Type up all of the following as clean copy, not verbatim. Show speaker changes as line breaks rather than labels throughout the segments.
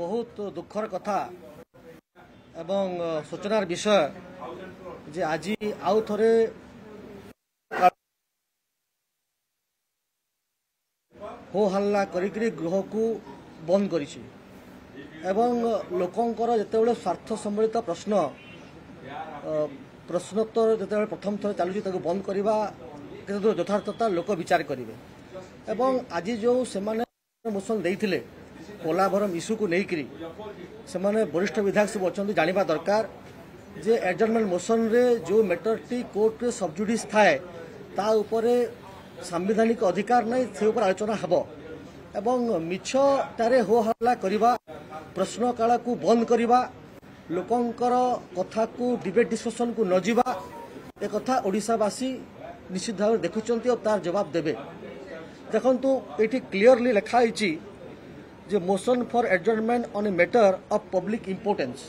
बहुत दुखर कथा एवं सूचनार विषय जे आज आउ थरे हो हल्ला करी गृह को बंद करिछि एवं लोकंकर जेतेबेले स्वार्थ सम्बलित प्रश्न प्रश्नोत्तर जेतेबेले प्रथम थर चालुछि ताको बंद करबा केते यथार्थता लोक विचार करिवे एवं आज जो सेमाने मोशन देइथिले पोलाभरम इश्यू को लेकर से वरिष्ठ विधायक सब अच्छा जाना दरकार जे एडजर्नमेंट मोशन रे जो मैटर टी कोर्ट रे सबजुडिस थाए ता उपरे संवैधानिक अधिकार नहीं से ऊपर आलोचना हब एवं मिछ तारे हो हल्ला करबा प्रश्न काल को बंद करबा लोकंकर कथा को डिबेट डिस्कशन को न जीवा ए कथा ओडिशावासी निश्चित भाव देखुचंती और तार जवाब देबे। देखंतु एठी क्लियरली लिखा होईची जे motion for adjournment on a matter of public importance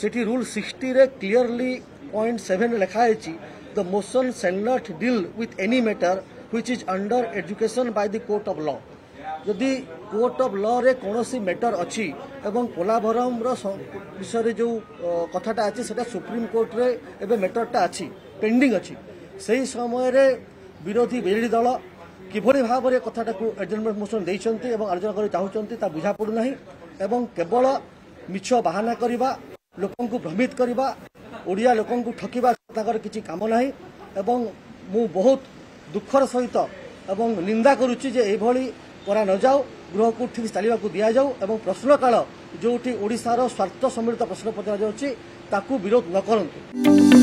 city rule 60 रे क्लियरली पॉइंट 7 लिखा है the motion shall not deal with any matter which is under education by the court of law यदि court of law रे कोनोसी matter अछि एवं पोलाभरम रो विषय रे जो कथाटा अछि सेटा सुप्रीम कोर्ट रे एबे मैटरटा अछि पेंडिंग अछि सही समय रे विरोधी बिजेडी दल किभଳି भाବରେ कथाटाକୁ एडजर्नमेंट मोशन ଦେଇଛନ୍ତି ଏବଂ ଆଲୋଚନା କରି ଚାହୁଁଛନ୍ତି ତା ବୁଝା ପଡୁନାହିଁ ଏବଂ କେବଳ ମିଛ ବାହାନା କରିବା ଲୋକଙ୍କୁ ଭ୍ରମିତ କରିବା ଓଡ଼ିଆ ଲୋକଙ୍କୁ ଠକିବା ତାଙ୍କର କିଛି କାମ ନାହିଁ ଏବଂ ମୁଁ ବହୁତ ଦୁଃଖର ସହିତ ଏବଂ ନିନ୍ଦା କରୁଛି ଯେ ଏଭଳି କରା ନ ଯାଉ ଗୃହକୁ ଠିକ୍ ଚାଲିବାକୁ ଦିଆଯାଉ ଏବଂ ପ୍ରଶ୍ନକାଳ ଯେଉଁଠି ଓଡ଼ିଶାର ସ୍ୱାର୍ଥ ସମ୍ବଳିତ ପ୍ରଶ୍ନ ପଚରାଯାଉଛି ତାକୁ ବିରୋଧ ନ କରନ୍ତୁ।